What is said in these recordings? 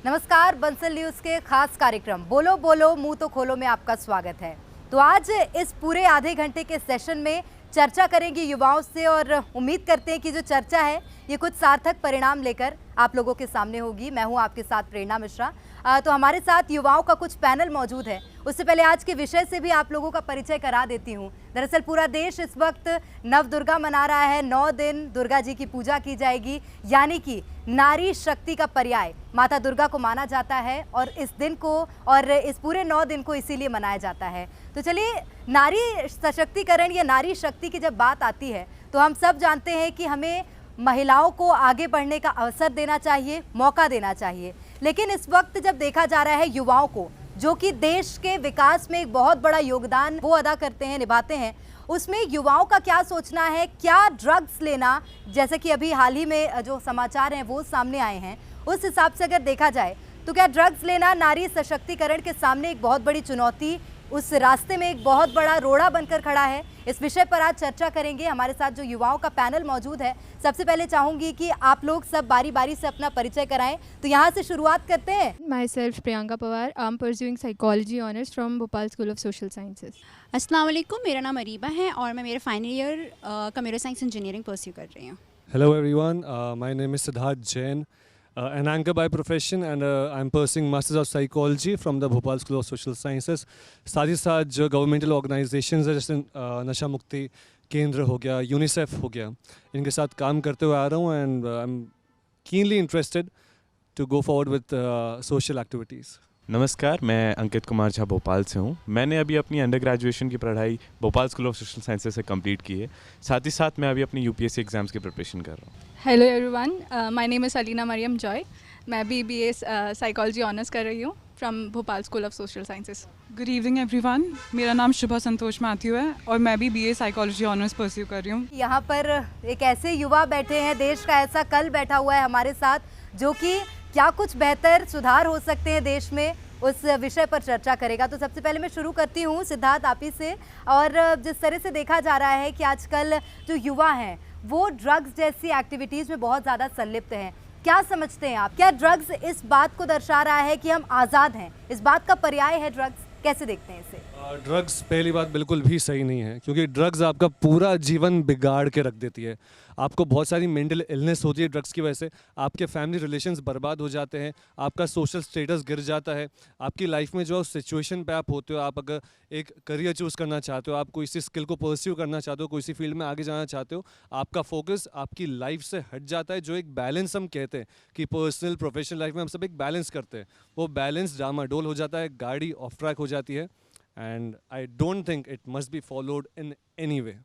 नमस्कार, बंसल न्यूज़ के खास कार्यक्रम बोलो बोलो मुंह तो खोलो में आपका स्वागत है। तो आज इस पूरे आधे घंटे के सेशन में चर्चा करेंगे युवाओं से और उम्मीद करते हैं कि जो चर्चा है ये कुछ सार्थक परिणाम लेकर आप लोगों के सामने होगी। मैं हूं आपके साथ प्रेरणा मिश्रा। तो हमारे साथ युवाओं का कुछ पैनल मौजूद है। उससे पहले आज के विषय से भी आप लोगों का परिचय करा देती हूं। दरअसल पूरा देश इस वक्त नव दुर्गा मना रहा है। 9 दिन दुर्गा जी की पूजा की जाएगी, यानी कि नारी शक्ति का पर्याय माता दुर्गा को माना जाता है और इस दिन को और इस पूरे 9 दिन को इसीलिए मनाया जाता है। तो चलिए, नारी सशक्तिकरण या नारी शक्ति की जब बात आती है तो हम सब जानते हैं कि हमें महिलाओं को आगे बढ़ने का अवसर देना चाहिए, मौका देना चाहिए। लेकिन इस वक्त जब देखा जा रहा है युवाओं को, जो कि देश के विकास में एक बहुत बड़ा योगदान वो अदा करते हैं, निभाते हैं, उसमें युवाओं का क्या सोचना है, क्या ड्रग्स लेना, जैसे कि अभी हाल ही में जो समाचार हैं वो सामने आए हैं, उस हिसाब से अगर देखा जाए तो क्या ड्रग्स लेना नारी सशक्तिकरण के सामने एक बहुत बड़ी चुनौती, उस रास्ते में एक बहुत बड़ा रोड़ा बनकर खड़ा है? इस विषय पर आज चर्चा करेंगे। हमारे साथ जो युवाओं का पैनल मौजूद है, सबसे पहले चाहूंगी कि आप लोग सब बारी बारी से अपना परिचय कराएं। तो यहाँ से शुरुआत करते हैं। My self Priyanka Pawar, I am pursuing psychology honours from Bhopal school of social sciences. अस्सलाम वालेकुम, मेरा नाम अरीबा है और मैं मेरे final year computer science engineering pursue कर रही हूँ। Hello everyone, my name is Siddharth Jain, an anchor by profession and I'm pursuing Masters of Psychology from the Bhopal School of Social Sciences। साथ ही साथ जो गवर्नमेंटल ऑर्गेनाइजेशंस है, जैसे नशा मुक्ति केंद्र हो गया, यूनिसेफ हो गया, इनके साथ काम करते हुए आ रहा हूँ and I am keenly interested to go forward with social activities. नमस्कार, मैं अंकित कुमार झा भोपाल से हूँ। मैंने अभी अपनी अंडर ग्रेजुएशन की पढ़ाई Bhopal school of social sciences से कंप्लीट की है। साथ ही साथ मैं अभी अपनी यूपीएससी एग्जाम्स की प्रिपरेशन कर रहा हूँ। Hello everyone, my name is Alina Mariam Joy. मैं बीबीए साइकोलॉजी ऑनर्स कर रही हूँ from Bhopal school of social sciences. Good evening everyone, मेरा नाम शुभा संतोष मैथ्यू है और मैं भी बीए साइकोलॉजी ऑनर्स परस्यू कर रही हूँ। यहाँ पर एक ऐसे युवा बैठे हैं, देश का ऐसा कल बैठा हुआ है हमारे साथ, जो कि क्या कुछ बेहतर सुधार हो सकते हैं देश में, उस विषय पर चर्चा करेगा। तो सबसे पहले मैं शुरू करती हूँ सिद्धार्थ आप ही से। और जिस तरह से देखा जा रहा है कि आजकल जो युवा हैं वो ड्रग्स जैसी एक्टिविटीज़ में बहुत ज़्यादा संलिप्त हैं, क्या समझते हैं आप? क्या ड्रग्स इस बात को दर्शा रहा है कि हम आज़ाद हैं? इस बात का पर्याय है ड्रग्स? कैसे देखते हैं इसे? ड्रग्स पहली बात बिल्कुल भी सही नहीं है, क्योंकि ड्रग्स आपका पूरा जीवन बिगाड़ के रख देती है। आपको बहुत सारी मेंटल इलनेस होती है ड्रग्स की वजह से, आपके फैमिली रिलेशंस बर्बाद हो जाते हैं, आपका सोशल स्टेटस गिर जाता है, आपकी लाइफ में जो सिचुएशन पे आप होते हो, आप अगर एक करियर चूज़ करना चाहते हो, आप कोई सी स्किल को परस्यू करना चाहते हो, कोई सी फील्ड में आगे जाना चाहते हो, आपका फोकस आपकी लाइफ से हट जाता है। जो एक बैलेंस हम कहते हैं कि पर्सनल प्रोफेशनल लाइफ में हम सब एक बैलेंस करते हैं, वो बैलेंस डामाडोल हो जाता है, गाड़ी ऑफ ट्रैक हो जाती है। And I don't think it must be followed in any way.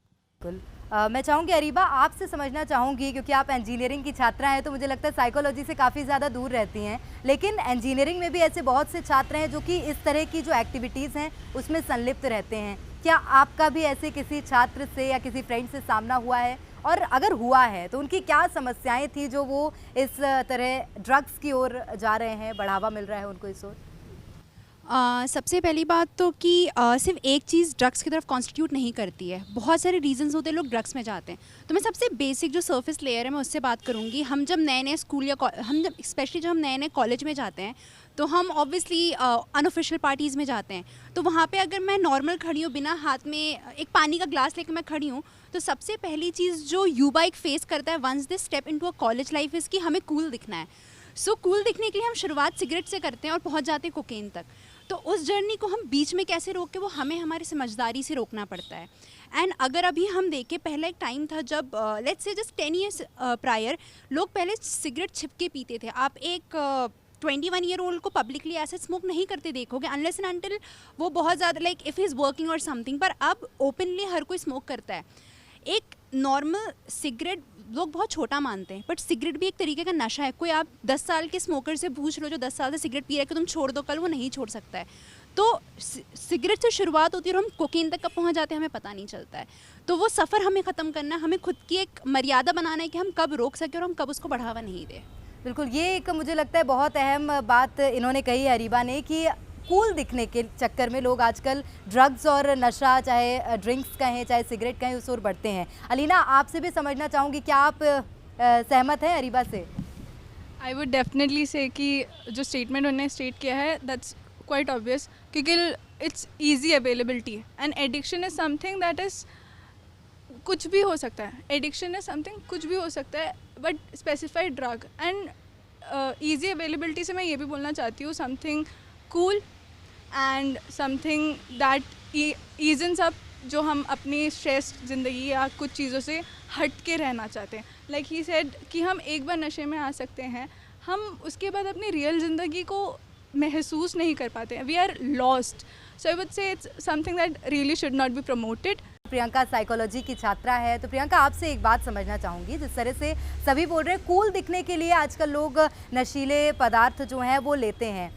मैं चाहूँगी अरीबा, आपसे समझना चाहूँगी, क्योंकि आप इंजीनियरिंग की छात्रा हैं, तो मुझे लगता है साइकोलॉजी से काफ़ी ज़्यादा दूर रहती हैं, लेकिन इंजीनियरिंग में भी ऐसे बहुत से छात्र हैं जो कि इस तरह की जो एक्टिविटीज़ हैं उसमें संलिप्त रहते हैं। क्या आपका भी ऐसे किसी छात्र से या किसी फ्रेंड से सामना हुआ है? और अगर हुआ है तो उनकी क्या समस्याएँ थी जो वो इस तरह ड्रग्स की ओर जा रहे हैं, बढ़ावा मिल रहा है उनको इस ओर? सबसे पहली बात तो कि सिर्फ एक चीज़ ड्रग्स की तरफ कॉन्स्टिट्यूट नहीं करती है, बहुत सारे रीजंस होते हैं लोग ड्रग्स में जाते हैं। तो मैं सबसे बेसिक जो सरफेस लेयर है मैं उससे बात करूँगी। हम जब नए नए स्कूल या हम जब स्पेशली जब हम नए नए कॉलेज में जाते हैं तो हम ऑब्वियसली अनऑफिशियल पार्टीज़ में जाते हैं। तो वहाँ पे अगर मैं नॉर्मल खड़ी हूँ, बिना हाथ में एक पानी का ग्लास लेकर मैं खड़ी हूँ, तो सबसे पहली चीज़ जो युवा एक फेस करता है once they step into a college life is कि हमें कूल दिखना है। सो कूल दिखने के लिए हम शुरुआत सिगरेट से करते हैं और पहुँच जाते हैं कोकेन तक। तो उस जर्नी को हम बीच में कैसे रोके, वो हमें हमारी समझदारी से रोकना पड़ता है। एंड अगर अभी हम देखें, पहले एक टाइम था जब let's say just 10 years prior लोग पहले सिगरेट छिप के पीते थे। आप एक 21 ईयर ओल्ड को पब्लिकली ऐसे स्मोक नहीं करते देखोगे अनलेस एंड अनटिल वो बहुत ज़्यादा like if he is working और समथिंग, पर अब ओपनली हर कोई स्मोक करता है। एक नॉर्मल सिगरेट लोग बहुत छोटा मानते हैं, बट सिगरेट भी एक तरीके का नशा है। कोई आप 10 साल के स्मोकर से पूछ लो जो 10 साल से सिगरेट पी रहा है कि तुम छोड़ दो, कल वो नहीं छोड़ सकता है। तो सिगरेट से शुरुआत होती है और हम कोकीन तक कब पहुंच जाते हैं हमें पता नहीं चलता है। तो वो सफ़र हमें ख़त्म करना है, हमें खुद की एक मर्यादा बनाना है कि हम कब रोक सकें और हम कब उसको बढ़ावा नहीं दें। बिल्कुल, ये एक मुझे लगता है बहुत अहम बात इन्होंने कही अरीबा ने कि कूल दिखने के चक्कर में लोग आजकल ड्रग्स और नशा, चाहे ड्रिंक्स कहें चाहे सिगरेट कहें, उस ओर बढ़ते हैं। अलीना, आपसे भी समझना चाहूँगी, क्या आप सहमत हैं अरीबा से? आई वुड डेफिनेटली से कि जो स्टेटमेंट उन्होंने स्टेट किया है दैट्स क्वाइट ऑब्वियस, क्योंकि it's easy availability and addiction is something that is कुछ भी हो सकता है। एडिक्शन इज समथिंग कुछ भी हो सकता है, but specified drug and easy availability से मैं ये भी बोलना चाहती हूँ something cool and something that ईजन्स अप, जो हम अपनी स्ट्रेस ज़िंदगी या कुछ चीज़ों से हट के रहना चाहते हैं। लाइक ही सेड कि हम एक बार नशे में आ सकते हैं, हम उसके बाद अपनी रियल ज़िंदगी को महसूस नहीं कर पाते हैं। We are lost. So I would say it's something that really should not be promoted. Priyanka psychology की छात्रा है, तो प्रियंका आपसे एक बात समझना चाहूँगी। जिस तरह से सभी बोल रहे हैं कूल दिखने के लिए आजकल लोग नशीले पदार्थ जो हैं वो लेते हैं,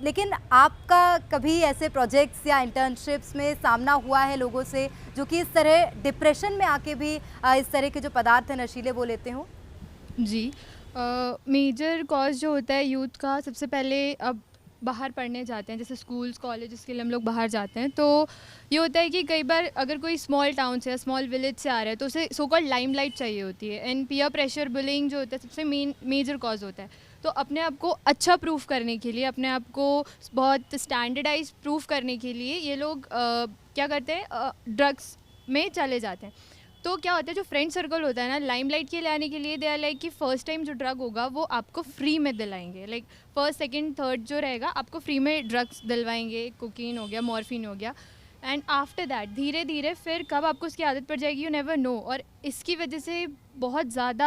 लेकिन आपका कभी ऐसे प्रोजेक्ट्स या इंटर्नशिप्स में सामना हुआ है लोगों से जो कि इस तरह डिप्रेशन में आके भी इस तरह के जो पदार्थ हैं नशीले वो लेते हों? जी, मेजर कॉज जो होता है यूथ का, सबसे पहले अब बाहर पढ़ने जाते हैं, जैसे स्कूल्स कॉलेजेस के लिए हम लोग बाहर जाते हैं, तो ये होता है कि कई बार अगर कोई स्मॉल टाउन से या स्मॉल विलेज से आ रहा है तो उसे सो कॉल्ड लाइमलाइट चाहिए होती है। एंड पीयर प्रेशर, बुलिंग जो होता है सबसे मेजर कॉज होता है। तो अपने आप को अच्छा प्रूफ करने के लिए, अपने आप को बहुत स्टैंडर्डाइज प्रूफ करने के लिए ये लोग क्या करते हैं, ड्रग्स में चले जाते हैं। तो क्या होता है, जो फ्रेंड सर्कल होता है ना, लाइमलाइट के लिए आने के लिए दे आर लाइक कि फ़र्स्ट टाइम जो ड्रग होगा वो आपको फ्री में दिलाएंगे। लाइक फर्स्ट सेकंड थर्ड जो रहेगा आपको फ्री में ड्रग्स दिलवाएंगे। कोकीन हो गया, मॉर्फिन हो गया, एंड आफ्टर दैट धीरे धीरे फिर कब आपको उसकी आदत पड़ जाएगी यू नेवर नो। और इसकी वजह से बहुत ज़्यादा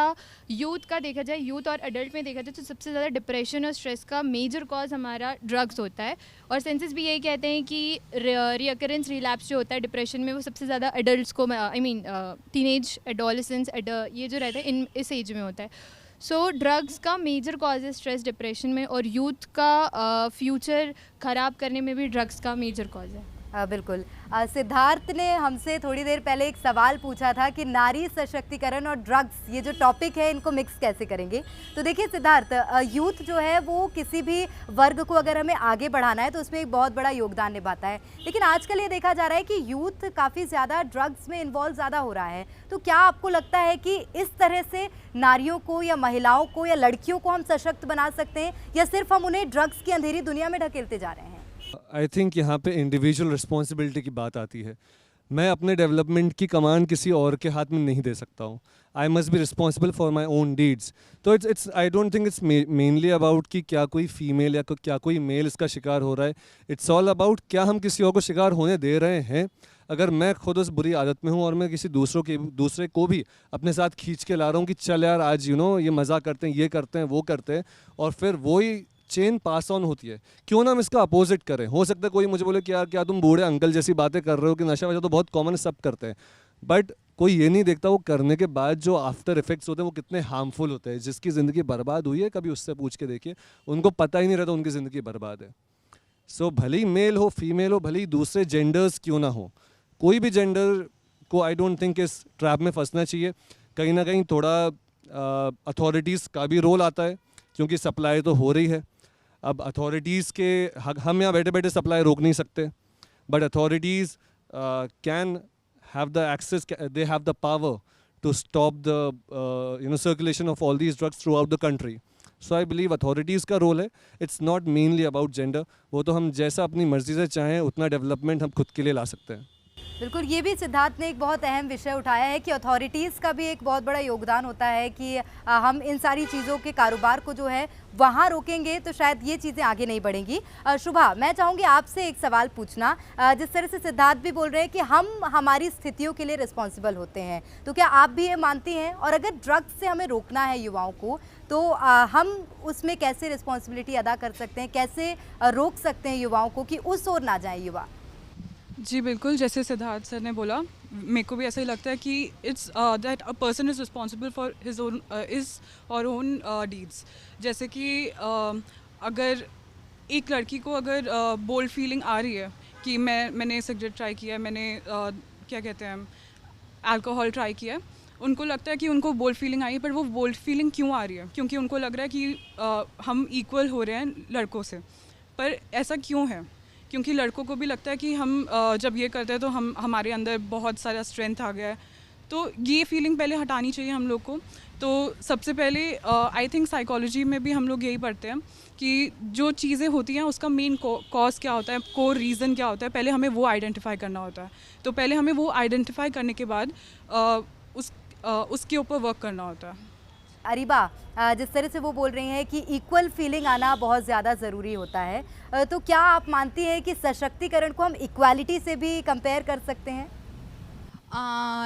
यूथ का देखा जाए, यूथ और अडल्ट में देखा जाए तो सबसे ज़्यादा डिप्रेशन और स्ट्रेस का मेजर कॉज हमारा ड्रग्स होता है। और सेंसेस भी यही कहते हैं कि रिकरेंस रिलैप्स जो होता है डिप्रेशन में वो सबसे ज़्यादा अडल्ट्स को, आई मीन टीनेज एडोलेसेंस ये जो रहता है इस एज में होता है। सो ड्रग्स का मेजर कॉज है स्ट्रेस, डिप्रेशन में, और यूथ का फ्यूचर ख़राब करने में भी ड्रग्स का मेजर कॉज है। बिल्कुल। सिद्धार्थ ने हमसे थोड़ी देर पहले एक सवाल पूछा था कि नारी सशक्तिकरण और ड्रग्स, ये जो टॉपिक है इनको मिक्स कैसे करेंगे। तो देखिए सिद्धार्थ, यूथ जो है वो किसी भी वर्ग को अगर हमें आगे बढ़ाना है तो उसमें एक बहुत बड़ा योगदान निभाता है, लेकिन आजकल ये देखा जा रहा है कि यूथ काफ़ी ज़्यादा ड्रग्स में इन्वॉल्व ज़्यादा हो रहा है। तो क्या आपको लगता है कि इस तरह से नारियों को या महिलाओं को या लड़कियों को हम सशक्त बना सकते हैं, या सिर्फ हम उन्हें ड्रग्स की अंधेरी दुनिया में ढकेलते जा रहे हैं? आई थिंक यहाँ पे इंडिविजुअल रिस्पॉन्सिबिलिटी की बात आती है। मैं अपने डेवलपमेंट की कमान किसी और के हाथ में नहीं दे सकता हूँ। I must be responsible for my own deeds. तो it's I don't think it's mainly about कि क्या कोई फीमेल या क्या कोई मेल इसका शिकार हो रहा है। इट्स ऑल अबाउट क्या हम किसी और को शिकार होने दे रहे हैं। अगर मैं खुद उस बुरी आदत में हूँ और मैं किसी दूसरे को भी अपने साथ खींच के ला रहा हूँ कि चल यार आज ये मज़ा करते हैं, ये करते हैं, वो करते हैं, और फिर वही चेन पास ऑन होती है, क्यों ना हम इसका अपोजिट करें। हो सकता है कोई मुझे बोले कि यार क्या तुम बूढ़े अंकल जैसी बातें कर रहे हो, कि नशा वशा तो बहुत कॉमन है, सब करते हैं, बट कोई ये नहीं देखता वो करने के बाद जो आफ्टर इफेक्ट्स होते हैं वो कितने हार्मफुल होते हैं। जिसकी ज़िंदगी बर्बाद हुई है कभी उससे पूछ के देखिए, उनको पता ही नहीं रहता उनकी ज़िंदगी बर्बाद है। सो भले ही मेल हो, फीमेल हो, भले ही दूसरे जेंडर्स क्यों ना हो, कोई भी जेंडर को आई डोंट थिंक इस ट्रैप में फंसना चाहिए। कहीं ना कहीं थोड़ा अथॉरिटीज़ का भी रोल आता है, क्योंकि सप्लाई तो हो रही है। अब अथॉरिटीज़ के हम यहाँ बैठे बैठे सप्लाई रोक नहीं सकते, but authorities can have the access, they have the power to stop the circulation of all these drugs throughout the country. So I believe authorities का रोल है, it's not mainly about gender। वो तो हम जैसा अपनी मर्जी से चाहें उतना डेवलपमेंट हम खुद के लिए ला सकते हैं। बिल्कुल, ये भी सिद्धार्थ ने एक बहुत अहम विषय उठाया है कि अथॉरिटीज़ का भी एक बहुत बड़ा योगदान होता है कि हम इन सारी चीज़ों के कारोबार को जो है वहाँ रोकेंगे तो शायद ये चीज़ें आगे नहीं बढ़ेंगी। शुभा, मैं चाहूँगी आपसे एक सवाल पूछना। जिस तरह से सिद्धार्थ भी बोल रहे हैं कि हम हमारी स्थितियों के लिए रिस्पॉन्सिबल होते हैं, तो क्या आप भी ये मानती हैं? और अगर ड्रग्स से हमें रोकना है युवाओं को, तो हम उसमें कैसे रिस्पॉन्सिबिलिटी अदा कर सकते हैं, कैसे रोक सकते हैं युवाओं को कि उस ओर ना जाए युवा? जी बिल्कुल, जैसे सिद्धार्थ सर ने बोला, मेरे को भी ऐसा ही लगता है कि it's that a person is responsible for his own deeds. जैसे कि अगर एक लड़की को अगर बोल्ड फीलिंग आ रही है कि मैंने सिगरेट ट्राई किया है, मैंने क्या कहते हैं अल्कोहल ट्राई किया है, उनको लगता है कि उनको बोल्ड फीलिंग आई है, पर वो बोल्ड फीलिंग क्यों आ रही है? क्योंकि उनको लग रहा है कि हम इक्वल हो रहे हैं लड़कों से। पर ऐसा क्यों है? क्योंकि लड़कों को भी लगता है कि हम जब ये करते हैं तो हमारे अंदर बहुत सारा स्ट्रेंथ आ गया है, तो ये फीलिंग पहले हटानी चाहिए हम लोग को। तो सबसे पहले आई थिंक साइकोलॉजी में भी हम लोग यही पढ़ते हैं कि जो चीज़ें होती हैं उसका मेन कॉज क्या होता है, कोर रीज़न क्या होता है, पहले हमें वो आइडेंटिफाई करना होता है। तो पहले हमें वो आइडेंटिफाई करने के बाद उसके ऊपर वर्क करना होता है। अरीबा, जिस तरह से वो बोल रही हैं कि इक्वल फीलिंग आना बहुत ज़्यादा ज़रूरी होता है, तो क्या आप मानती हैं कि सशक्तिकरण को हम इक्वालिटी से भी कंपेयर कर सकते हैं?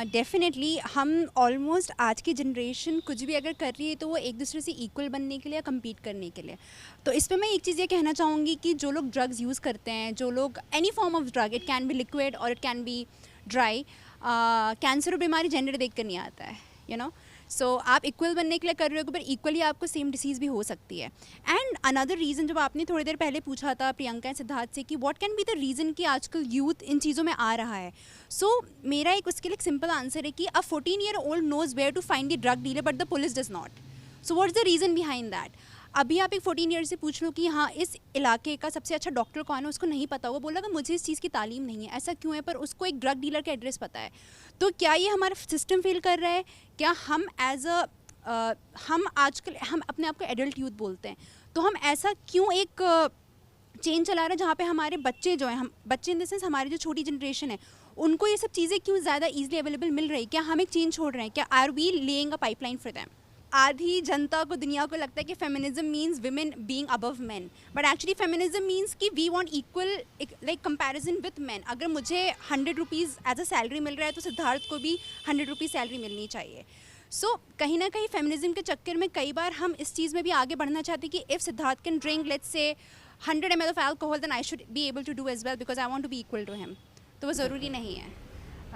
डेफिनेटली हम ऑलमोस्ट आज की जनरेशन कुछ भी अगर कर रही है तो वो एक दूसरे से इक्वल बनने के लिए या कम्पीट करने के लिए। तो इस पर मैं एक चीज़ ये कहना चाहूँगी कि जो लोग ड्रग्स यूज़ करते हैं, जो लोग any form of drug, it can be liquid और it can be dry, cancer और बीमारी जेंडर देख कर नहीं आता है, यू नो। सो आप इक्वल बनने के लिए कर रहे हो, पर इक्वली आपको सेम डिसीज़ भी हो सकती है। एंड अनदर रीज़न, जब आपने थोड़ी देर पहले पूछा था प्रियंका एंड सिद्धार्थ से कि what can be the reason कि आजकल यूथ इन चीज़ों में आ रहा है, सो मेरा एक उसके लिए एक सिंपल आंसर है कि a 14-year-old knows where to find the drug dealer but the police does not. So what is the reason behind that? अभी आप एक 14 ईयर से पूछ लो कि हाँ इस इलाके का सबसे अच्छा डॉक्टर कौन है, उसको नहीं पता, वो बोलेगा मुझे इस चीज़ की तालीम नहीं है। ऐसा क्यों है? पर उसको एक ड्रग डीलर का एड्रेस पता है। तो क्या ये हमारा सिस्टम फेल कर रहा है? क्या हम एज अ हम आजकल हम अपने आप को एडल्ट यूथ बोलते हैं, तो हम ऐसा क्यों एक चेन चला रहे हैं जहाँ पे हमारे बच्चे जो हैं, हम बच्चे इन द सेंस हमारी जो छोटी जनरेशन है, उनको ये सब चीज़ें क्यों ज़्यादा ईजिली अवेलेबल मिल रही? क्या हम एक चेन छोड़ रहे हैं? क्या are we laying a pipeline for them? आधी जनता को, दुनिया को लगता है कि feminism means women being above man, but actually feminism means कि we want equal like comparison with man. अगर मुझे 100 रुपीज़ एज अ सैलरी मिल रहा है तो सिद्धार्थ को भी 100 रुपीज़ सैलरी मिलनी चाहिए। सो कहीं ना कहीं फेमिनिज्म के चक्कर में कई बार हम इस चीज़ में भी आगे बढ़ना चाहते हैं कि if Siddharth can drink let's say 100 ml of alcohol then I should be able to do as well because I want to be equal to him. तो वो ज़रूरी नहीं है।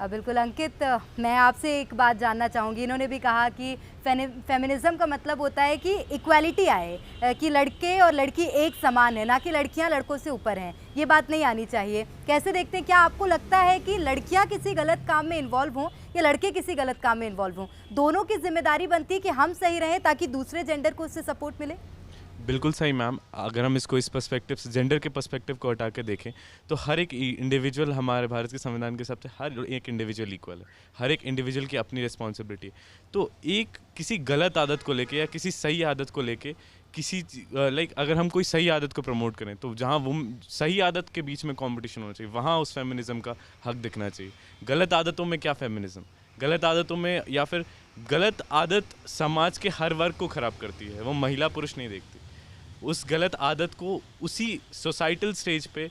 बिल्कुल अंकित, मैं आपसे एक बात जानना चाहूँगी। इन्होंने भी कहा कि फेमिनिज्म का मतलब होता है कि इक्वालिटी आए, कि लड़के और लड़की एक समान है, ना कि लड़कियां लड़कों से ऊपर हैं। ये बात नहीं आनी चाहिए। कैसे देखते हैं? क्या आपको लगता है कि लड़कियां किसी गलत काम में इन्वॉल्व हों या लड़के किसी गलत काम में इन्वॉल्व हों, दोनों की जिम्मेदारी बनती है कि हम सही रहें ताकि दूसरे जेंडर को उससे सपोर्ट मिले? बिल्कुल सही मैम। अगर हम इसको इस पर्सपेक्टिव से, जेंडर के पर्सपेक्टिव को हटा के देखें तो हर एक इंडिविजुअल, हमारे भारत के संविधान के हिसाब से हर एक इंडिविजुअल इक्वल है। हर एक इंडिविजुअल की अपनी रिस्पॉन्सिबिलिटी है। तो एक किसी गलत आदत को लेके या किसी सही आदत को लेके किसी लाइक अगर हम कोई सही आदत को प्रमोट करें तो जहाँ वो सही आदत के बीच में कंपटीशन होना चाहिए, वहाँ उस फेमिनिज्म का हक दिखना चाहिए। गलत आदतों में क्या फेमिनिज्म? गलत आदतों में, या फिर गलत आदत समाज के हर वर्ग को ख़राब करती है, वो महिला पुरुष नहीं देखती। उस गलत आदत को उसी सोसाइटल स्टेज पे,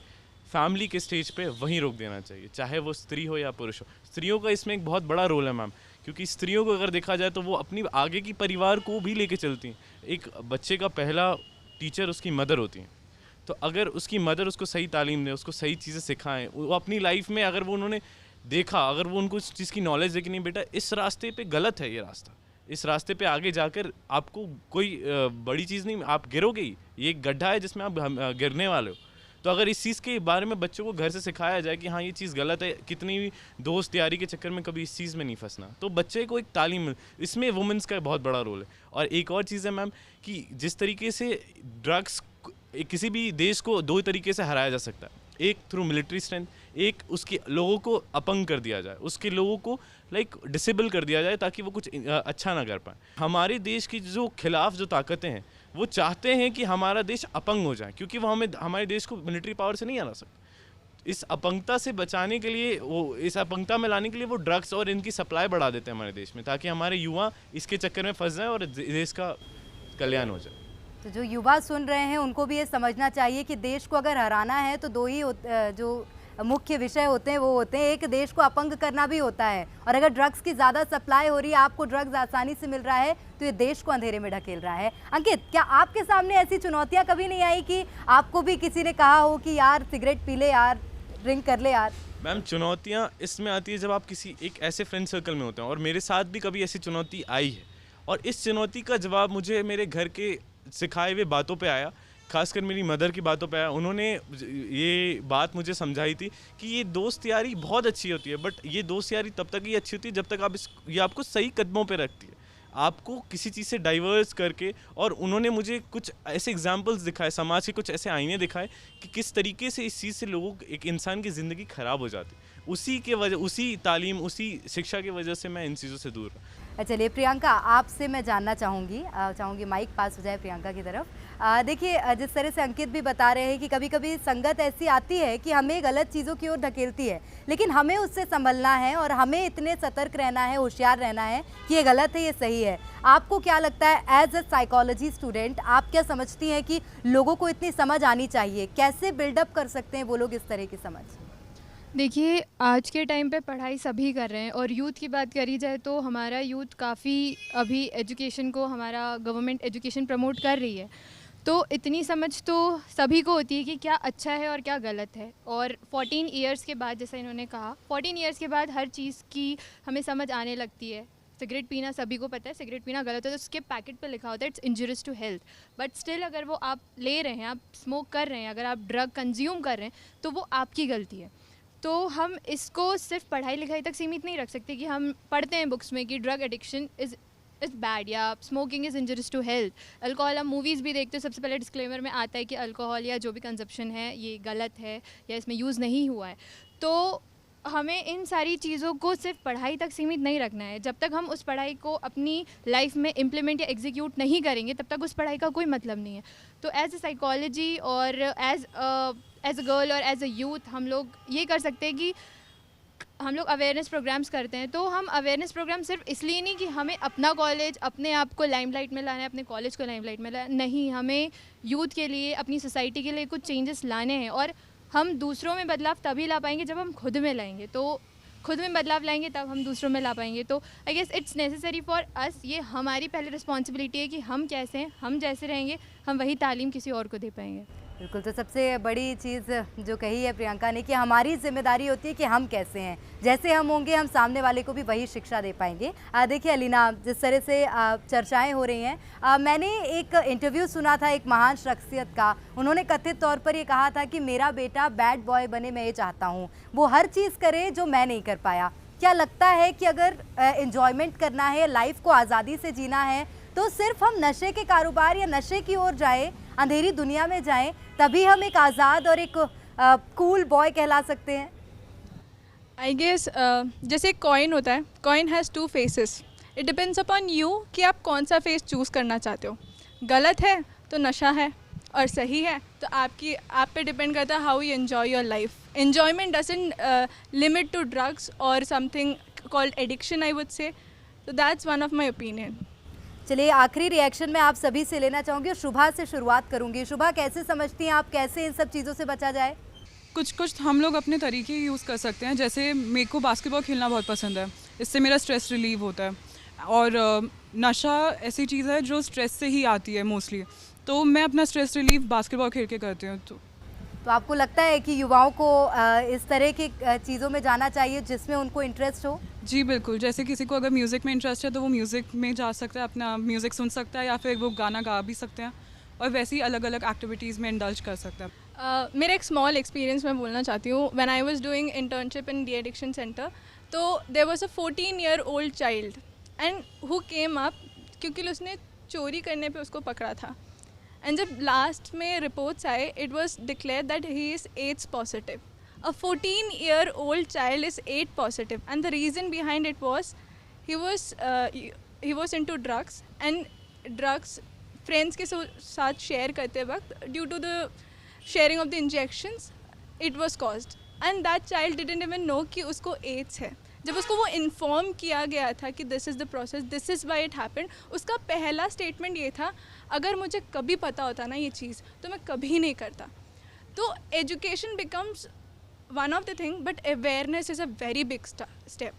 फैमिली के स्टेज पे वहीं रोक देना चाहिए, चाहे वो स्त्री हो या पुरुष हो। स्त्रियों का इसमें एक बहुत बड़ा रोल है मैम, क्योंकि स्त्रियों को अगर देखा जाए तो वो अपनी आगे की परिवार को भी लेके चलती हैं। एक बच्चे का पहला टीचर उसकी मदर होती हैं। तो अगर उसकी मदर उसको सही तालीम दे, उसको सही चीज़ें सिखाएं, वो अपनी लाइफ में अगर वो उन्होंने देखा, अगर वो उनको इस चीज़ की नॉलेज है कि नहीं बेटा इस रास्ते पे गलत है, ये रास्ता, इस रास्ते पे आगे जाकर आपको कोई बड़ी चीज़ नहीं, आप गिरोगे ही, ये एक गड्ढा है जिसमें आप गिरने वाले हो। तो अगर इस चीज़ के बारे में बच्चों को घर से सिखाया जाए कि हाँ ये चीज़ गलत है, कितनी भी दोस्त यारी के चक्कर में कभी इस चीज़ में नहीं फंसना, तो बच्चे को एक तालीम, इसमें वुमेंस का बहुत बड़ा रोल है। और एक और चीज़ है मैम कि जिस तरीके से ड्रग्स, किसी भी देश को दो तरीके से हराया जा सकता है, एक थ्रू मिलिट्री स्ट्रेंथ, एक उसके लोगों को अपंग कर दिया जाए, उसके लोगों को लाइक डिसेबल कर दिया जाए ताकि वो कुछ अच्छा ना कर पाए। हमारे देश की जो खिलाफ जो ताकतें हैं वो चाहते हैं कि हमारा देश अपंग हो जाए, क्योंकि वो हमारे देश को मिलिट्री पावर से नहीं हरा सकते। इस अपंगता से बचाने के लिए, वो इस अपंगता में लाने के लिए वो ड्रग्स और इनकी सप्लाई बढ़ा देते हैं हमारे देश में, ताकि हमारे युवा इसके चक्कर में फंस जाएं और देश का कल्याण हो जाए। तो जो युवा सुन रहे हैं उनको भी ये समझना चाहिए कि देश को अगर हराना है तो दो ही जो मुख्य विषय होते हैं वो होते हैं, एक देश को अपंग करना भी होता है, और अगर ड्रग्स की ज़्यादा सप्लाई हो रही है, आपको ड्रग्स आसानी से मिल रहा है, तो ये देश को अंधेरे में ढकेल रहा है। अंकित, क्या आपके सामने ऐसी चुनौतियाँ कभी नहीं आई कि आपको भी किसी ने कहा हो कि यार सिगरेट पी ले यार, ड्रिंक कर ले यार? मैम चुनौतियाँ इसमें आती है जब आप किसी एक ऐसे फ्रेंड सर्कल में होते हैं, और मेरे साथ भी कभी ऐसी चुनौती आई है, और इस चुनौती का जवाब मुझे मेरे घर के सिखाए हुए बातों पे आया, खासकर मेरी मदर की बातों पे आया। उन्होंने ये बात मुझे समझाई थी कि ये दोस्त यारी बहुत अच्छी होती है, बट ये दोस्त यारी तब तक ही अच्छी होती है जब तक आप ये आपको सही कदमों पे रखती है, आपको किसी चीज़ से डाइवर्स करके। और उन्होंने मुझे कुछ ऐसे एग्जाम्पल्स दिखाए, समाज के कुछ ऐसे आईने दिखाए कि किस तरीके से इस चीज़ से लोगों, एक इंसान की ज़िंदगी ख़राब हो जाती है। उसी के वजह, उसी तालीम, उसी शिक्षा की वजह से मैं इन चीज़ों से दूर हूँ। चलिए प्रियंका, आपसे मैं जानना चाहूँगी माइक पास हो जाए प्रियंका की तरफ। देखिए जिस तरह से अंकित भी बता रहे हैं कि कभी कभी संगत ऐसी आती है कि हमें गलत चीज़ों की ओर धकेलती है, लेकिन हमें उससे संभलना है और हमें इतने सतर्क रहना है, होशियार रहना है कि ये गलत है, ये सही है। आपको क्या लगता है एज अ साइकोलॉजी स्टूडेंट, आप क्या समझती हैं कि लोगों को इतनी समझ आनी चाहिए? कैसे बिल्डअप कर सकते हैं वो लोग इस तरह की समझ? देखिए, आज के टाइम पे पढ़ाई सभी कर रहे हैं और यूथ की बात करी जाए तो हमारा यूथ काफ़ी अभी एजुकेशन को, हमारा गवर्नमेंट एजुकेशन प्रमोट कर रही है, तो इतनी समझ तो सभी को होती है कि क्या अच्छा है और क्या गलत है। और 14 इयर्स के बाद, जैसा इन्होंने कहा, 14 इयर्स के बाद हर चीज़ की हमें समझ आने लगती है। सिगरेट पीना सभी को पता है, सिगरेट पीना गलत है, तो उसके पैकेट पे लिखा होता है it's injurious to health, but still अगर वो आप ले रहे हैं, आप स्मोक कर रहे हैं, अगर आप ड्रग कंज्यूम कर रहे हैं, तो वो आपकी गलती है। तो हम इसको सिर्फ पढ़ाई लिखाई तक सीमित नहीं रख सकते कि हम पढ़ते हैं बुक्स में कि ड्रग एडिक्शन इज़ बैड या smoking is injurious to health. Alcohol, हम मूवीज़ भी देखते हैं, सबसे पहले डिस्क्लेमर में आता है कि अल्कोहल या जो भी कंजप्शन है ये गलत है या इसमें यूज़ नहीं हुआ है। तो हमें इन सारी चीज़ों को सिर्फ पढ़ाई तक सीमित नहीं रखना है। जब तक हम उस पढ़ाई को अपनी लाइफ में इम्प्लीमेंट या एग्जीक्यूट नहीं करेंगे, तब तक उस पढ़ाई का कोई मतलब नहीं है। तो एज अ साइकोलॉजी और एज अ गर्ल और एज अ यूथ हम लोग ये कर सकते हैं कि हम लोग अवेयरनेस प्रोग्राम्स करते हैं। तो हम अवेयरनेस प्रोग्राम सिर्फ इसलिए नहीं कि हमें अपना कॉलेज, अपने आप को लाइमलाइट में लाना है, अपने कॉलेज को लाइमलाइट में लाना नहीं, हमें यूथ के लिए, अपनी सोसाइटी के लिए कुछ चेंजेस लाने हैं। और हम दूसरों में बदलाव तभी ला पाएंगे जब हम खुद में लाएंगे। तो खुद में बदलाव लाएंगे तब हम दूसरों में ला पाएंगे। तो I guess it's necessary for us, ये हमारी पहले रिस्पॉन्सिबिलिटी है कि हम कैसे हैं, हम जैसे रहेंगे हम वही तालीम किसी और को दे पाएंगे। बिल्कुल, तो सबसे बड़ी चीज़ जो कही है प्रियंका ने कि हमारी जिम्मेदारी होती है कि हम कैसे हैं, जैसे हम होंगे हम सामने वाले को भी वही शिक्षा दे पाएंगे। देखिए अलीना, जिस तरह से चर्चाएं हो रही हैं, मैंने एक इंटरव्यू सुना था एक महान शख्सियत का। उन्होंने कथित तौर पर ये कहा था कि मेरा बेटा बैड बॉय बने, मैं ये चाहता हूँ, वो हर चीज़ करे जो मैं नहीं कर पाया। क्या लगता है कि अगर एंजॉयमेंट करना है, लाइफ को आज़ादी से जीना है, तो सिर्फ हम नशे के कारोबार या नशे की ओर जाएं, अंधेरी दुनिया में जाएं, तभी हम एक आज़ाद और एक कूल बॉय कहला सकते हैं? आई गेस जैसे एक कॉइन होता है, coin has 2 faces. It depends upon you कि आप कौन सा फेस चूज़ करना चाहते हो। गलत है तो नशा है, और सही है तो आप पे डिपेंड करता है how you enjoy your life. Enjoyment doesn't limit to drugs और something called addiction, I would say. तो that's one of my opinion. चलिए, आखिरी रिएक्शन मैं आप सभी से लेना चाहूँगी और शुभा से शुरुआत करूँगी। शुभा, कैसे समझती हैं आप, कैसे इन सब चीज़ों से बचा जाए? कुछ हम लोग अपने तरीके यूज़ कर सकते हैं। जैसे मेरे को बास्केटबॉल खेलना बहुत पसंद है, इससे मेरा स्ट्रेस रिलीव होता है। और नशा ऐसी चीज़ है जो स्ट्रेस से ही आती है मोस्टली, तो मैं अपना स्ट्रेस रिलीव बास्केटबॉल खेल के करती हूँ। तो आपको लगता है कि युवाओं को इस तरह की चीज़ों में जाना चाहिए जिसमें उनको इंटरेस्ट हो? जी बिल्कुल, जैसे किसी को अगर म्यूज़िक में इंटरेस्ट है तो वो म्यूज़िक में जा सकता है, अपना म्यूज़िक सुन सकता है, या फिर वो गाना गा भी सकते हैं, और वैसे ही अलग अलग एक्टिविटीज़ में इंडल्ज कर सकते हैं। मेरा एक स्मॉल एक्सपीरियंस मैं बोलना चाहती हूँ। When I was doing internship in de addiction centre, तो there was a 14-year-old child and who came up, क्योंकि उसने चोरी करने पे उसको पकड़ा था। एंड जब लास्ट में रिपोर्ट्स आए, it was declare that he is AIDS positive. A 14-year-old child is AIDS positive, and the reason behind it was he was into drugs, and drugs friends के साथ share करते वक्त due to the sharing of the injections it was caused, and that child didn't even know कि उसको AIDS है। जब उसको वो इन्फॉर्म किया गया था कि this is the process, this is why it happened, उसका पहला स्टेटमेंट ये था, अगर मुझे कभी पता होता ना ये चीज़ तो मैं कभी नहीं करता। तो education becomes one of the thing, but awareness is a very big step.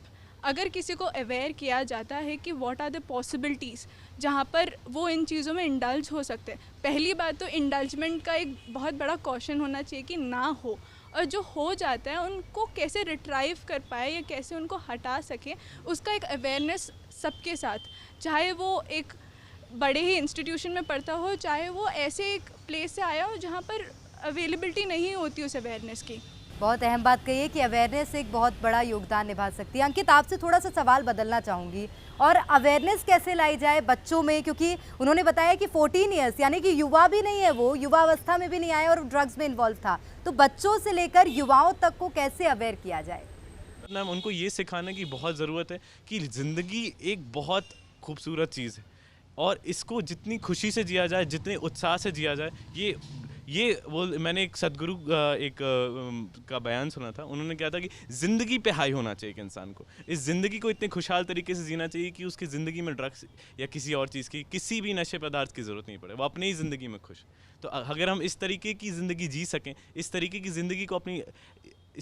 अगर किसी को अवेयर किया जाता है कि व्हाट आर द पॉसिबिलिटीज़ जहाँ पर वो इन चीज़ों में इंडल्ज हो सकते हैं। पहली बात तो इंडल्जमेंट का एक बहुत बड़ा कॉशन होना चाहिए कि ना हो, और जो हो जाता है उनको कैसे रिट्राइव कर पाए या कैसे उनको हटा सके, उसका एक अवेयरनेस सबके साथ, चाहे वो एक बड़े ही इंस्टीट्यूशन में पढ़ता हो, चाहे वो ऐसे एक प्लेस से आया हो जहाँ पर अवेलेबिलिटी नहीं होती उस अवेयरनेस की। बहुत अहम बात कही है कि अवेयरनेस एक बहुत बड़ा योगदान निभा सकती है। अंकित, आपसे थोड़ा सा सवाल बदलना चाहूँगी, और अवेयरनेस कैसे लाई जाए बच्चों में, क्योंकि उन्होंने बताया कि 14 ईयर्स यानी कि युवा भी नहीं है, वो युवा अवस्था में भी नहीं आया और ड्रग्स में इन्वॉल्व था। तो बच्चों से लेकर युवाओं तक को कैसे अवेयर किया जाए? मैम उनको ये सिखाने की बहुत ज़रूरत है कि ज़िंदगी एक बहुत खूबसूरत चीज़ है और इसको जितनी खुशी से जिया जाए, जितने उत्साह से जिया जाए, ये वो मैंने एक सदगुरु का बयान सुना था। उन्होंने कहा था कि ज़िंदगी पे हाई होना चाहिए एक इंसान को, इस ज़िंदगी को इतने खुशहाल तरीके से जीना चाहिए कि उसकी ज़िंदगी में ड्रग्स या किसी और चीज़ की, किसी भी नशे पदार्थ की ज़रूरत नहीं पड़े, वो अपनी ही ज़िंदगी में खुश। तो अगर हम इस तरीके की ज़िंदगी जी सकें, इस तरीके की ज़िंदगी को, अपनी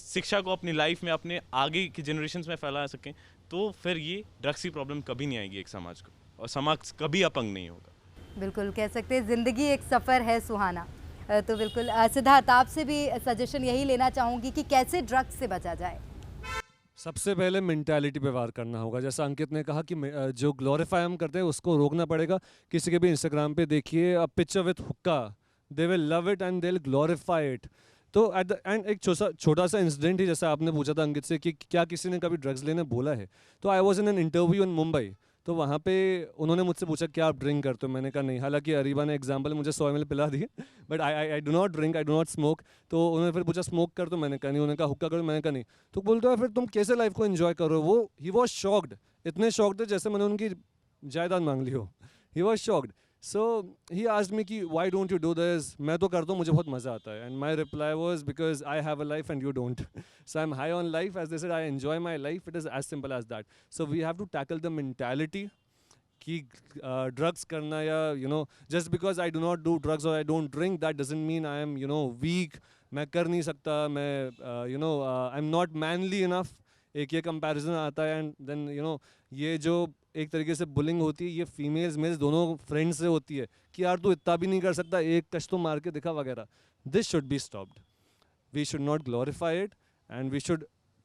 शिक्षा को अपनी लाइफ में, अपने आगे की जनरेशन्स में फैला सकें, तो फिर ये ड्रग्स की प्रॉब्लम कभी नहीं आएगी एक समाज को, और समाज कभी अपंग नहीं होगा। बिल्कुल कह सकते हैं ज़िंदगी एक सफ़र है सुहाना। तो बिल्कुल सिद्धार्थ, आपसे भी सजेशन यही लेना चाहूँगी कि कैसे ड्रग्स से बचा जाए। सबसे पहले मेंटालिटी पे वार करना होगा। जैसा अंकित ने कहा कि जो ग्लोरीफाई हम करते हैं उसको रोकना पड़ेगा। किसी के भी इंस्टाग्राम पे देखिए अ पिक्चर विथ हुक्का, they will love it and they will glorify it. तो एट द एंड एक छोटा सा इंसिडेंट ही, जैसा आपने पूछा था अंकित से कि क्या किसी ने कभी ड्रग्स लेने बोला है, तो I was in an interview in Mumbai. तो वहाँ पे उन्होंने मुझसे पूछा क्या आप ड्रिंक करते हो, मैंने कहा नहीं। हालांकि अरीबा ने एग्जांपल मुझे 100 ml पिला दिए, but I do not drink, I do not smoke. तो उन्होंने फिर पूछा स्मोक कर, तो मैंने कहा नहीं। उन्होंने कहा हुक्का करो, मैंने कहा नहीं। तो बोलते हो फिर तुम कैसे लाइफ को एंजॉय करो। वो ही वॉज शॉक्ड, इतने शॉक्ड थे जैसे मैंने उनकी जायदाद मांग ली हो। He was shocked. So he asked me कि why don't you do this. मैं तो करता हूँ, मुझे बहुत मज़ा आता है। And my reply was because I have a life and you don't. So I am high on life, as they said, I enjoy my life. It is as simple as that. So we have to tackle the mentality कि drugs करना, या just because I do not do drugs और I don't drink, that doesn't mean I am weak, मैं कर नहीं सकता, मैं I am not manly enough. एक ये कंपैरिजन आता है। एंड देन ये जो एक तरीके से बुलिंग होती है, ये फीमेल्स मेल्स दोनों फ्रेंड्स से होती है कि यार तू इतना भी नहीं कर सकता, एक कश तो मार के दिखा वगैरह। This should be stopped. We should not glorify it and we should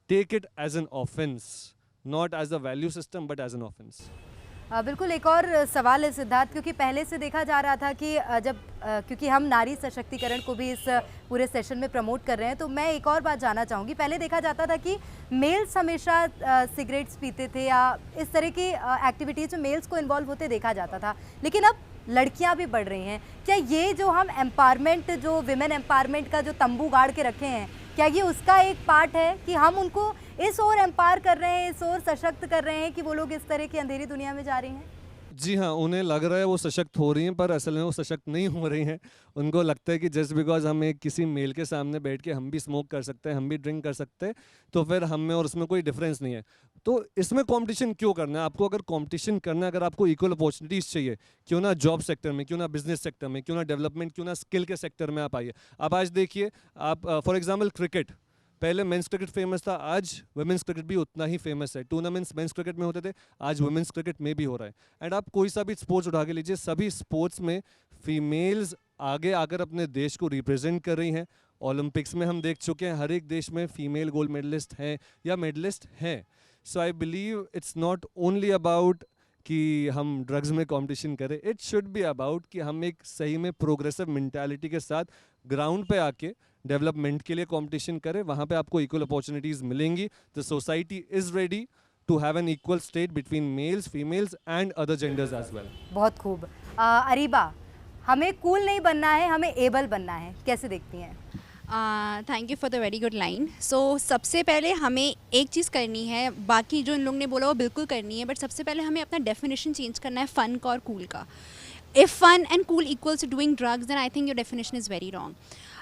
take it as an offence, not as a value system but as an offence. बिल्कुल एक और सवाल है सिद्धार्थ, क्योंकि पहले से देखा जा रहा था कि क्योंकि हम नारी सशक्तिकरण को भी इस पूरे सेशन में प्रमोट कर रहे हैं, तो मैं एक और बात जानना चाहूँगी। पहले देखा जाता था कि मेल्स हमेशा सिगरेट्स पीते थे या इस तरह की एक्टिविटीज़ में मेल्स को इन्वॉल्व होते देखा जाता था, लेकिन अब लड़कियां भी बढ़ रही हैं। क्या ये जो हम एम्पावरमेंट, जो विमेन एम्पावरमेंट का जो तंबू गाड़ के रखे हैं, क्या ये उसका एक पार्ट है कि हम उनको इस ओर एम्पावर कर रहे हैं, इस ओर सशक्त कर रहे हैं कि वो लोग इस तरह की अंधेरी दुनिया में जा रही हैं? जी हाँ, उन्हें लग रहा है वो सशक्त हो रही हैं, पर असल में वो सशक्त नहीं हो रही हैं। उनको लगता है कि जस्ट बिकॉज हम एक किसी मेल के सामने बैठ के हम भी स्मोक कर सकते हैं, हम भी ड्रिंक कर सकते हैं, तो फिर हम में और उसमें कोई डिफरेंस नहीं है। तो इसमें कंपटीशन क्यों करना है? आपको अगर कंपटीशन करना है, अगर आपको इक्वल अपॉर्चुनिटीज़ चाहिए, क्यों ना जॉब सेक्टर में, क्यों ना बिजनेस सेक्टर में, क्यों ना डेवलपमेंट, क्यों ना स्किल के सेक्टर में आप आइए। आप आज देखिए, आप फॉर एग्जाम्पल क्रिकेट, पहले मेंस क्रिकेट फेमस था, आज वुमेंस क्रिकेट भी उतना ही फेमस है। टूर्नामेंट्स मेंस क्रिकेट में होते थे, आज वुमेंस क्रिकेट में भी हो रहा है। एंड आप कोई सा भी स्पोर्ट्स उठा के लीजिए, सभी स्पोर्ट्स में फीमेल्स आगे आकर अपने देश को रिप्रेजेंट कर रही हैं। ओलंपिक्स में हम देख चुके हैं, हर एक देश में फीमेल गोल्ड मेडलिस्ट हैं या मेडलिस्ट हैं। So I believe it's not only about कि हम ड्रग्स में कंपटीशन करें, इट शुड बी अबाउट कि हम एक सही में प्रोग्रेसिव मेंटालिटी के साथ ग्राउंड पे आके डेवलपमेंट के लिए कंपटीशन करें। वहाँ पे आपको इक्वल अपॉर्चुनिटीज़ मिलेंगी। The society is ready to have an equal state between males, females and other genders as well. बहुत खूब। अरीबा, हमें कूल नहीं बनना है, हमें एबल बनना है, कैसे देखती हैं? Thank you for the very good line. So सबसे पहले हमें एक चीज़ करनी है, बाकी जो इन लोगों ने बोला वो बिल्कुल करनी है, बट सबसे पहले हमें अपना डेफिनेशन चेंज करना है फ़न का और कूल का। If fun and cool equals to doing drugs, then I think your definition is very wrong.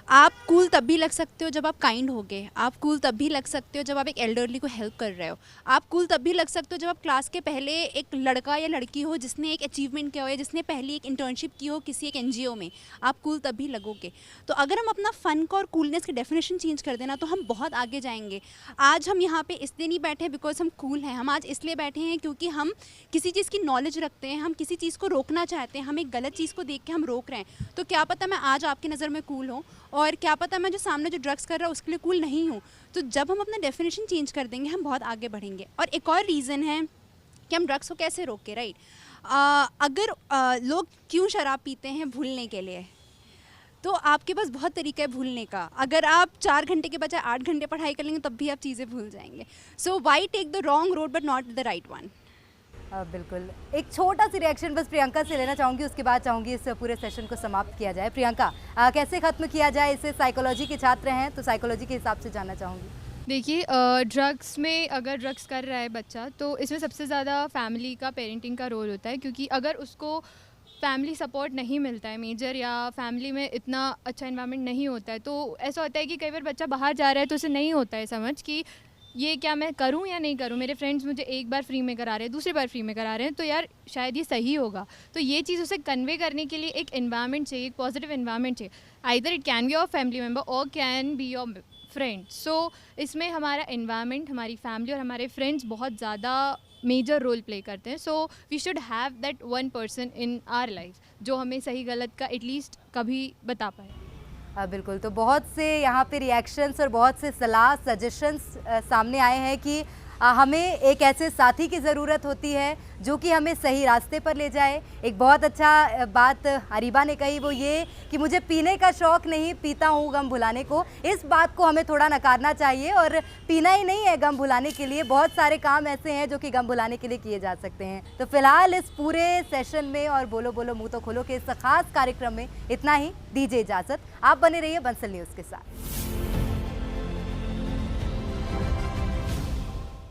आप कूल तब भी लग सकते हो जब आप काइंड होगे, आप कूल तब भी लग सकते हो जब आप एक एल्डरली को हेल्प कर रहे हो, आप कूल तब भी लग सकते हो जब आप क्लास के पहले एक लड़का या लड़की हो जिसने एक अचीवमेंट किया हो या जिसने पहली एक इंटर्नशिप की हो किसी एक NGO में, आप कूल तब भी लगोगे। तो अगर हम अपना फ़न का और कूलनेस की डेफिनेशन चेंज कर देना तो हम बहुत आगे जाएंगे। आज हम यहाँ पे इसलिए नहीं बैठे बिकॉज हम कूल हैं, हम आज इसलिए बैठे हैं क्योंकि हम किसी चीज़ की नॉलेज रखते हैं, हम किसी चीज़ को रोकना चाहते हैं, हम एक गलत चीज़ को देख के हम रोक रहे हैं। तो क्या पता मैं आज आपकी नज़र में कूल हूँ और क्या पता मैं जो सामने जो ड्रग्स कर रहा है उसके लिए कूल नहीं हूँ। तो जब हम अपना डेफिनेशन चेंज कर देंगे हम बहुत आगे बढ़ेंगे। और एक और रीज़न है कि हम ड्रग्स को कैसे रोके, राइट? अगर लोग क्यों शराब पीते हैं? भूलने के लिए। तो आपके पास बहुत तरीका है भूलने का। अगर आप 4 घंटे के बजाय 8 घंटे पढ़ाई कर लेंगे तब भी आप चीज़ें भूल जाएंगे। So why take the wrong road but not the right one. बिल्कुल, एक छोटा सी रिएक्शन बस प्रियंका से लेना चाहूँगी, उसके बाद चाहूँगी इस पूरे सेशन को समाप्त किया जाए। प्रियंका, कैसे ख़त्म किया जाए इसे? साइकोलॉजी के छात्र हैं तो साइकोलॉजी के हिसाब से जानना चाहूँगी। देखिए ड्रग्स में अगर ड्रग्स कर रहा है बच्चा तो इसमें सबसे ज़्यादा फैमिली का पेरेंटिंग का रोल होता है, क्योंकि अगर उसको फैमिली सपोर्ट नहीं मिलता है मेजर, या फैमिली में इतना अच्छा इन्वायरमेंट नहीं होता है, तो ऐसा होता है कि कई बार बच्चा बाहर जा रहा है तो उसे नहीं होता है समझ कि ये क्या मैं करूं या नहीं करूं, मेरे फ्रेंड्स मुझे एक बार फ्री में करा रहे हैं, दूसरी बार फ्री में करा रहे हैं, तो यार शायद ये सही होगा। तो ये चीज़ उसे कन्वे करने के लिए एक इन्वायरमेंट चाहिए, एक पॉजिटिव इन्वायरमेंट चाहिए। Either it can be your family member और कैन बी योर फ्रेंड। सो इसमें हमारा इन्वायरमेंट, हमारी फैमिली और हमारे फ्रेंड्स बहुत ज़्यादा मेजर रोल प्ले करते हैं। So we should have that one person in our life जो हमें सही गलत का एटलीस्ट कभी बता पाए। बिल्कुल। तो बहुत से यहाँ पे रिएक्शंस और बहुत से सलाह सजेशंस सामने आए हैं कि हमें एक ऐसे साथी की ज़रूरत होती है जो कि हमें सही रास्ते पर ले जाए। एक बहुत अच्छा बात अरीबा ने कही, वो ये कि मुझे पीने का शौक़ नहीं, पीता हूँ गम भुलाने को। इस बात को हमें थोड़ा नकारना चाहिए, और पीना ही नहीं है गम भुलाने के लिए, बहुत सारे काम ऐसे हैं जो कि गम भुलाने के लिए किए जा सकते हैं। तो फिलहाल इस पूरे सेशन में और बोलो बोलो मुँह तो खोलो के इस खास कार्यक्रम में इतना ही। दीजिए इजाज़त, आप बने रहिए बंसल न्यूज़ के साथ।